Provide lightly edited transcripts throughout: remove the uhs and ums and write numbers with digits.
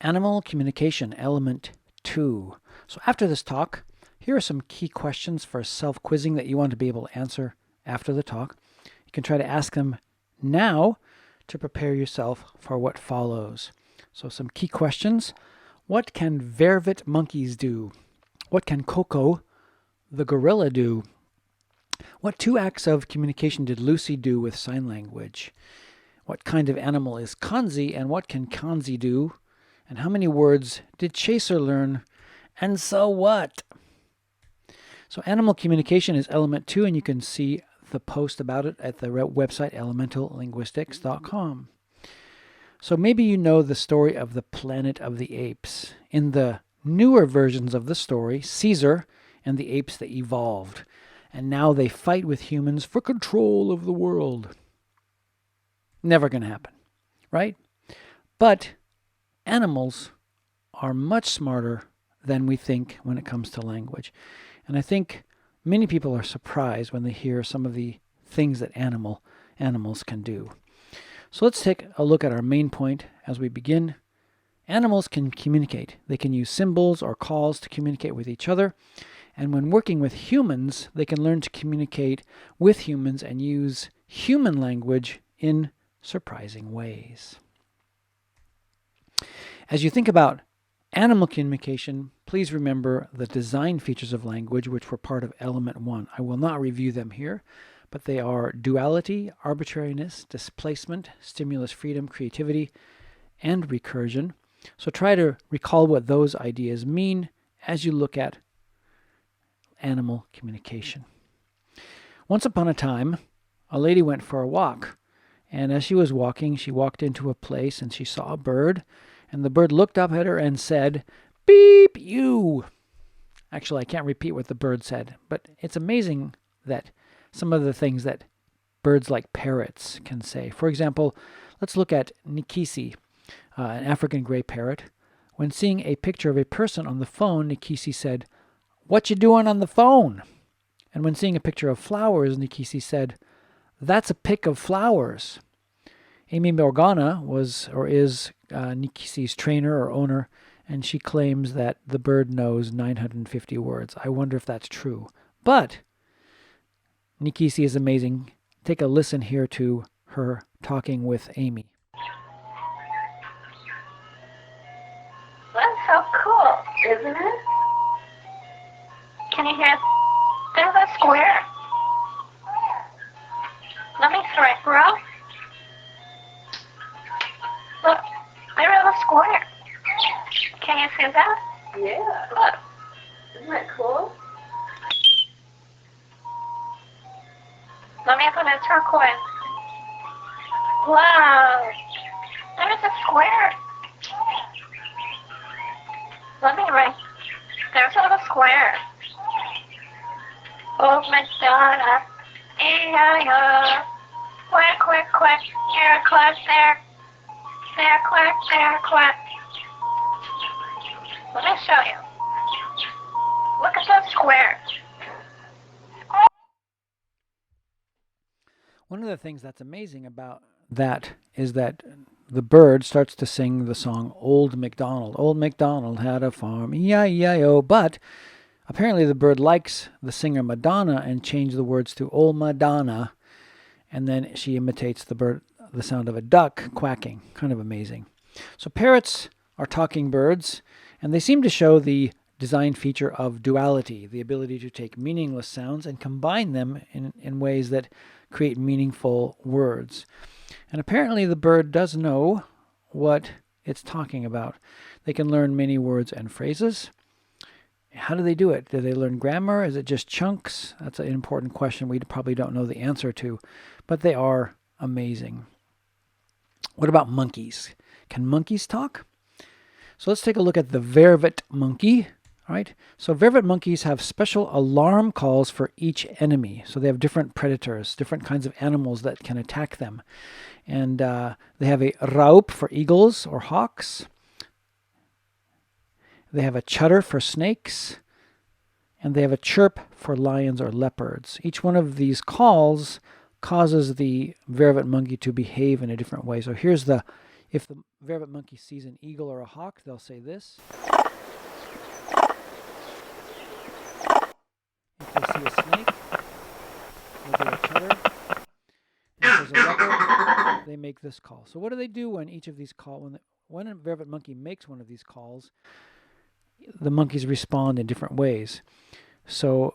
Animal Communication, Element 2. So after this talk, here are some key questions for self-quizzing that you want to be able to answer after the talk. You can try to ask them now to prepare yourself for what follows. So some key questions. What can Vervet monkeys do? What can Koko, the gorilla, do? What 2 acts of communication did Lucy do with sign language? What kind of animal is Kanzi, and what can Kanzi do? And how many words did Chaser learn? And so what? So animal communication is element 2, and you can see the post about it at the website elementallinguistics.com. So maybe you know the story of the Planet of the Apes. In the newer versions of the story, Caesar and the apes, they evolved, and now they fight with humans for control of the world. Never going to happen, right? But animals are much smarter than we think when it comes to language. And I think many people are surprised when they hear some of the things that animals can do. So let's take a look at our main point as we begin. Animals can communicate. They can use symbols or calls to communicate with each other. And when working with humans, they can learn to communicate with humans and use human language in surprising ways. As you think about animal communication, please remember the design features of language, which were part of element 1. I will not review them here, but they are duality, arbitrariness, displacement, stimulus, freedom, creativity, and recursion. So try to recall what those ideas mean as you look at animal communication. Once upon a time, a lady went for a walk, and as she was walking, she walked into a place and she saw a bird. And the bird looked up at her and said, "Beep, you." Actually, I can't repeat what the bird said, but it's amazing that some of the things that birds like parrots can say. For example, let's look at Nikisi, an African gray parrot. When seeing a picture of a person on the phone, Nikisi said, "What you doing on the phone?" And when seeing a picture of flowers, Nikisi said, "That's a pic of flowers." Amy Morgana was or is Nikisi's trainer or owner, and she claims that the bird knows 950 words. I wonder if that's true. But Nikisi is amazing. Take a listen here to her talking with Amy. That's so cool, isn't it? Can you hear? There's a square. Let me throw it, bro. Look, there is a square. Can you see that? Yeah. Look. Isn't that cool? Let me put a turquoise. Wow. There is a square. Let me write. There's a little square. Oh, Madonna. E-I-O. Quack, quack, quack. Here, quack, there. There, quack, there, quack. Let me show you. Look at those squares. One of the things that's amazing about that is that the bird starts to sing the song Old MacDonald. Old MacDonald had a farm, E-I-E-I-O. But apparently the bird likes the singer Madonna and changed the words to Old Madonna. And then she imitates the sound of a duck quacking. Kind of amazing. So parrots are talking birds, and they seem to show the design feature of duality, the ability to take meaningless sounds and combine them in ways that create meaningful words. And apparently the bird does know what it's talking about. They can learn many words and phrases. How do they do it? Do they learn grammar? Is it just chunks? That's an important question we probably don't know the answer to, but they are amazing. What about monkeys? Can monkeys talk? So let's take a look at the Vervet Monkey. All right. So Vervet monkeys have special alarm calls for each enemy. So they have different predators, different kinds of animals that can attack them. And they have a raup for eagles or hawks. They have a chutter for snakes. And they have a chirp for lions or leopards. Each one of these calls causes the Vervet monkey to behave in a different way. So here's the If the Vervet Monkey sees an eagle or a hawk, they'll say this. If they see a snake, they'll do a chutter. If there's a leopard, they make this call. So what do they do when each of these when a Vervet Monkey makes one of these calls? The monkeys respond in different ways. So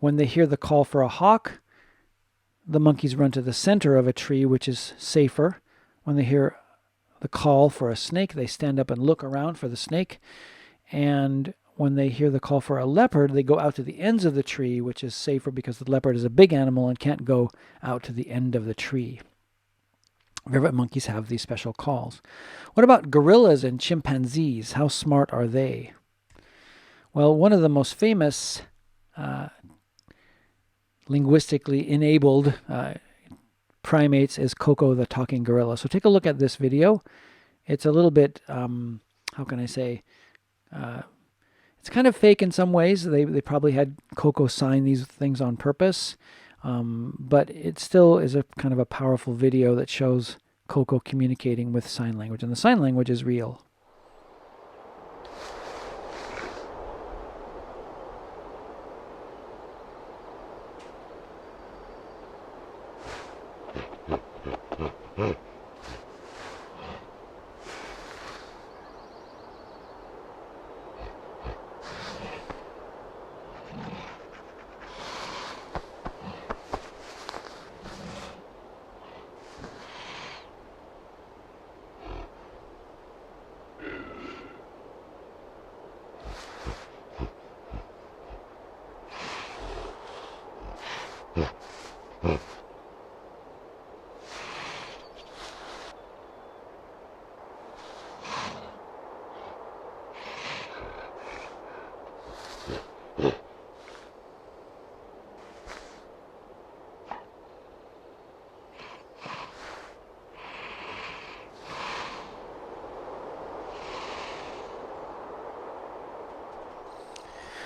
when they hear the call for a hawk, the monkeys run to the center of a tree, which is safer. When they hear the call for a snake, they stand up and look around for the snake. And when they hear the call for a leopard, they go out to the ends of the tree, which is safer because the leopard is a big animal and can't go out to the end of the tree. Vervet monkeys have these special calls. What about gorillas and chimpanzees? How smart are they? Well, one of the most famous linguistically enabled primates is Koko the talking gorilla. So take a look at this video. It's a little bit, how can I say, it's kind of fake in some ways. They probably had Koko sign these things on purpose. But it still is a kind of a powerful video that shows Koko communicating with sign language. And the sign language is real.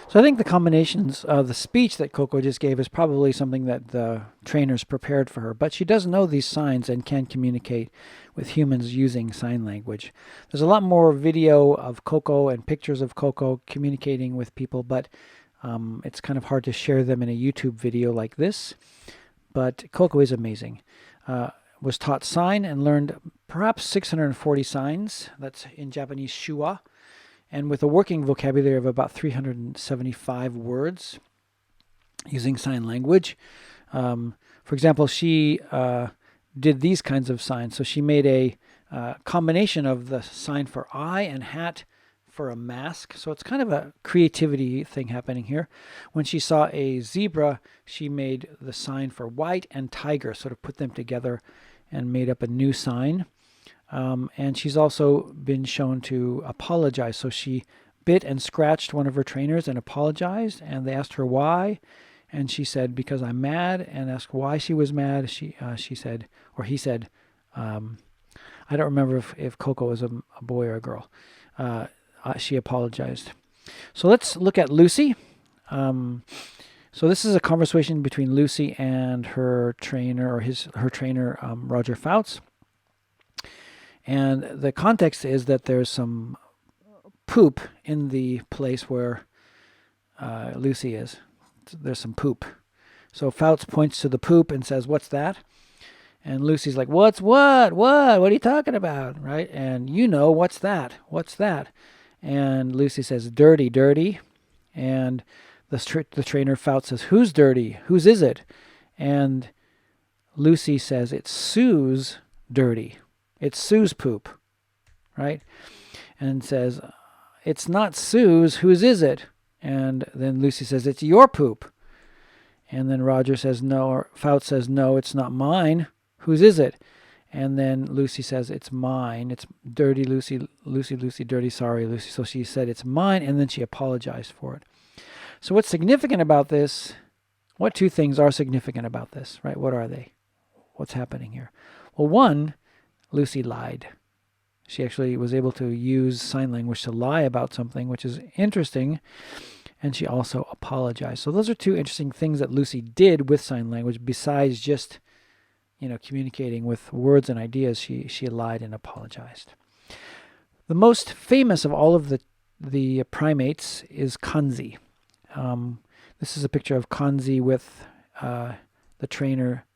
So I think the combinations of the speech that Koko just gave is probably something that the trainers prepared for her. But she does know these signs and can communicate with humans using sign language. There's a lot more video of Koko and pictures of Koko communicating with people, but it's kind of hard to share them in a YouTube video like this. But Koko is amazing. Was taught sign and learned perhaps 640 signs. That's in Japanese shua. And with a working vocabulary of about 375 words using sign language. For example, she did these kinds of signs. So she made a combination of the sign for eye and hat for a mask. So it's kind of a creativity thing happening here. When she saw a zebra, she made the sign for white and tiger, sort of put them together and made up a new sign. And she's also been shown to apologize. So she bit and scratched one of her trainers and apologized. And they asked her why. And she said, because I'm mad. And asked why she was mad. She said, or he said, I don't remember if Koko was a boy or a girl. She apologized. So let's look at Lucy. So this is a conversation between Lucy and her trainer, or her trainer, Roger Fouts. And the context is that there's some poop in the place where Lucy is. There's some poop. So Fouts points to the poop and says, "What's that?" And Lucy's like, "What's what? What? What are you talking about?" Right? And you know, "What's that? What's that?" And Lucy says, "Dirty, dirty." And the trainer Fouts says, "Who's dirty? Whose is it?" And Lucy says, "It's Sue's dirty. It's Sue's poop," right? And says, "It's not Sue's. Whose is it?" And then Lucy says, "It's your poop." And then Roger says, "No," or Fouts says, "No, it's not mine. Whose is it?" And then Lucy says, "It's mine. It's dirty, Lucy, Lucy, Lucy, dirty, sorry, Lucy." So she said, "It's mine," and then she apologized for it. So what's significant about this? What two things are significant about this, right? What are they? What's happening here? Well, one, Lucy lied. She actually was able to use sign language to lie about something, which is interesting. And she also apologized. So those are two interesting things that Lucy did with sign language, besides just, communicating with words and ideas, she lied and apologized. The most famous of all of the primates is Kanzi. This is a picture of Kanzi with the trainer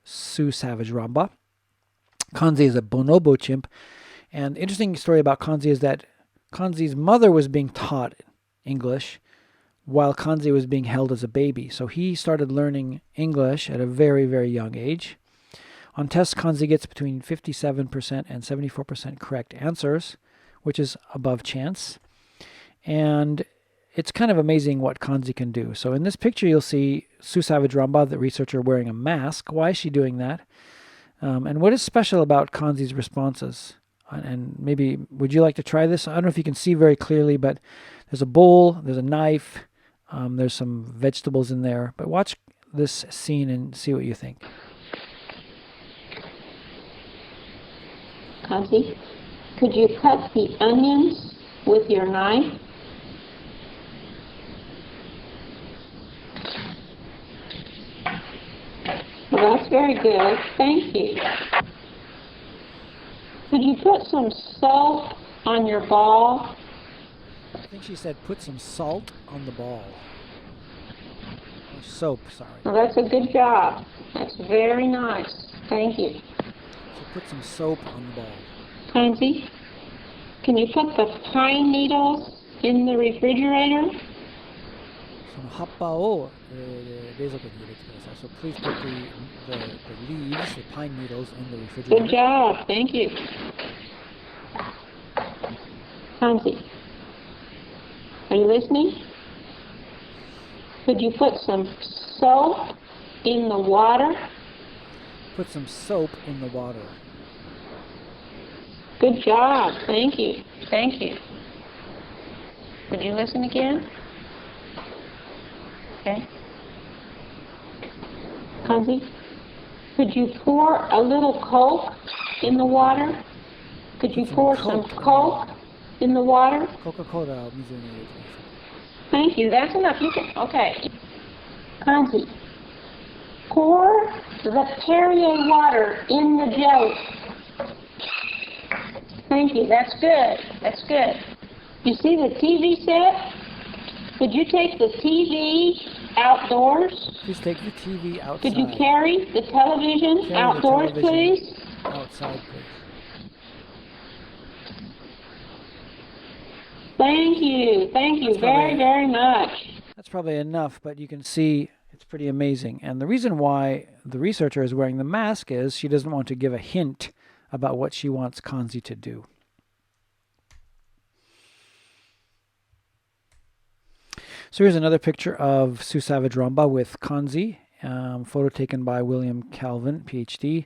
Sue Savage Ramba. Kanzi is a bonobo chimp, and the interesting story about Kanzi is that Kanzi's mother was being taught English while Kanzi was being held as a baby. So he started learning English at a very, very young age. On tests, Kanzi gets between 57% and 74% correct answers, which is above chance. And it's kind of amazing what Kanzi can do. So in this picture, you'll see Sue Savage Ramba, the researcher, wearing a mask. Why is she doing that? And what is special about Kanzi's responses? And maybe, would you like to try this? I don't know if you can see very clearly, but there's a bowl, there's a knife, there's some vegetables in there. But watch this scene and see what you think. Kanzi, could you cut the onions with your knife? Well, that's very good. Thank you. Could you put some salt on your ball? I think she said put some salt on the ball. Or soap, sorry. Well, that's a good job. That's very nice. Thank you. So put some soap on the ball. Kanzi, can you put the pine needles in the refrigerator? So please put the leaves, the pine needles, in the refrigerator. Good job. Thank you. Kanzi, are you listening? Could you put some soap in the water? Put some soap in the water. Good job. Thank you. Thank you. Could you listen again? Okay. Kanzi, could you pour a little Coke in the water? Could you pour some Coke in the water? Coca-Cola. Thank you. That's enough. You can. Okay. Kanzi, pour the Perrier water in the jelly. Thank you. That's good. That's good. You see the TV set? Could you take the TV outdoors? Please take the TV outside. Could you carry the television outdoors, please? Outside, please. Thank you. Thank you very, very much. That's probably enough, but you can see it's pretty amazing. And the reason why the researcher is wearing the mask is she doesn't want to give a hint about what she wants Kanzi to do. So here's another picture of Sue Savage Ramba with Kanzi, photo taken by William Calvin, PhD.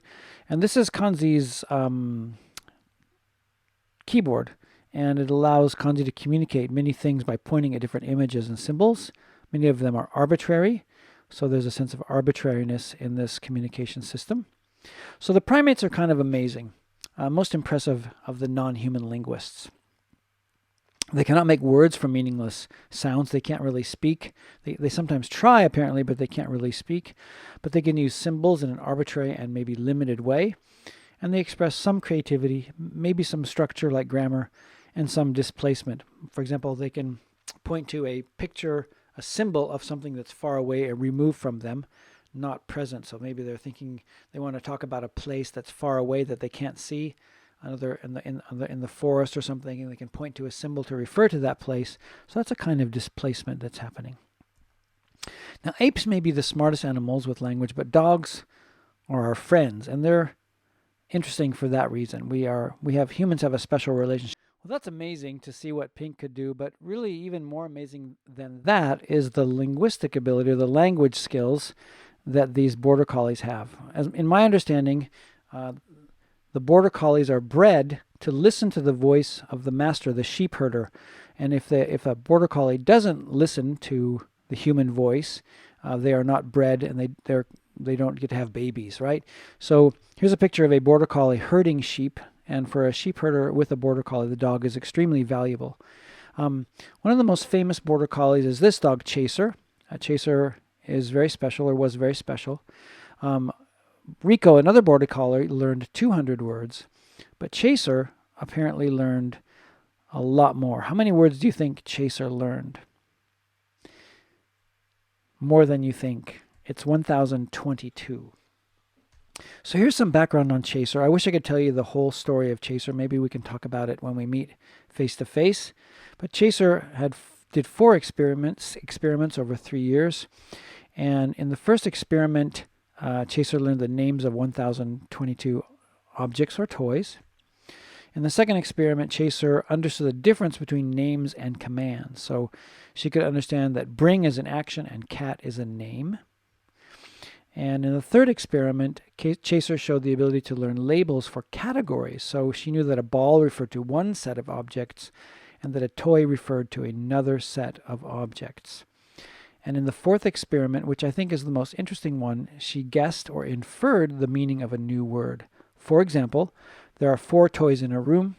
And this is Kanzi's keyboard, and it allows Kanzi to communicate many things by pointing at different images and symbols. Many of them are arbitrary, so there's a sense of arbitrariness in this communication system. So the primates are kind of amazing, most impressive of the non-human linguists. They cannot make words from meaningless sounds. They can't really speak. They sometimes try, apparently, but they can't really speak. But they can use symbols in an arbitrary and maybe limited way. And they express some creativity, maybe some structure like grammar, and some displacement. For example, they can point to a picture, a symbol of something that's far away or removed from them, not present. So maybe they're thinking they want to talk about a place that's far away that they can't see. Another in the forest or something, and they can point to a symbol to refer to that place. So that's a kind of displacement that's happening. Now, apes may be the smartest animals with language, but dogs are our friends, and they're interesting for that reason. Humans have a special relationship. Well, that's amazing to see what Pink could do, but really even more amazing than that is the linguistic ability or the language skills that these border collies have. As in my understanding, the border collies are bred to listen to the voice of the master, the sheep herder. And if a border collie doesn't listen to the human voice, they are not bred, and they don't get to have babies, right? So here's a picture of a border collie herding sheep. And for a sheep herder with a border collie, the dog is extremely valuable. One of the most famous border collies is this dog, Chaser. Chaser is very special, or was very special. Rico, another border collie, learned 200 words, but Chaser apparently learned a lot more. How many words do you think Chaser learned? More than you think. It's 1,022. So here's some background on Chaser. I wish I could tell you the whole story of Chaser. Maybe we can talk about it when we meet face to face. But Chaser did 4 experiments over 3 years. And in the first experiment, Chaser learned the names of 1,022 objects or toys. In the second experiment, Chaser understood the difference between names and commands. So she could understand that bring is an action and cat is a name. And in the third experiment, Chaser showed the ability to learn labels for categories. So she knew that a ball referred to one set of objects and that a toy referred to another set of objects. And in the fourth experiment, which I think is the most interesting one, she guessed or inferred the meaning of a new word. For example, there are 4 toys in a room.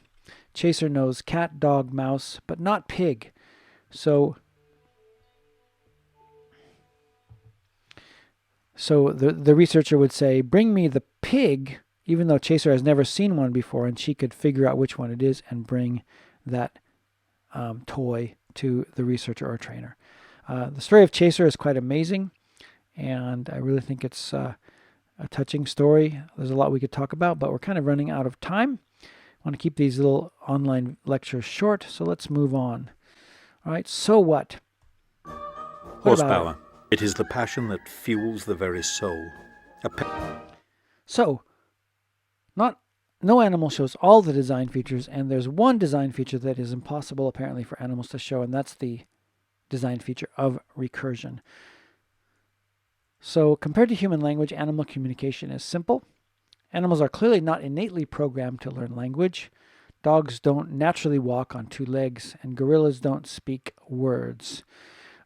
Chaser knows cat, dog, mouse, but not pig. So the researcher would say, bring me the pig, even though Chaser has never seen one before, and she could figure out which one it is and bring that toy to the researcher or trainer. The story of Chaser is quite amazing, and I really think it's a touching story. There's a lot we could talk about, but we're kind of running out of time. I want to keep these little online lectures short, so let's move on. All right, so what? Horsepower. It is the passion that fuels the very soul. So, no animal shows all the design features, and there's one design feature that is impossible apparently for animals to show, and that's the design feature of recursion. So compared to human language, animal communication is simple. Animals are clearly not innately programmed to learn language. Dogs don't naturally walk on 2 legs, and gorillas don't speak words.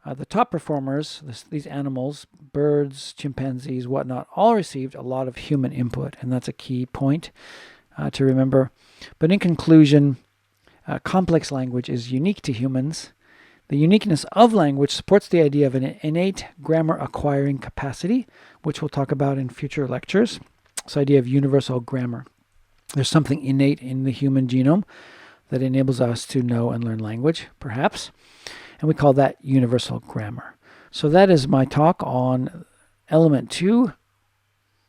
The top performers, these animals, birds, chimpanzees, whatnot, all received a lot of human input, and that's a key point to remember. But in conclusion, complex language is unique to humans. The uniqueness of language supports the idea of an innate grammar acquiring capacity, which we'll talk about in future lectures. This idea of universal grammar. There's something innate in the human genome that enables us to know and learn language, perhaps. And we call that universal grammar. So that is my talk on element 2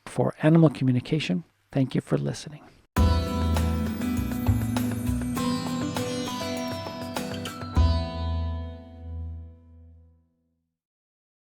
for animal communication. Thank you for listening.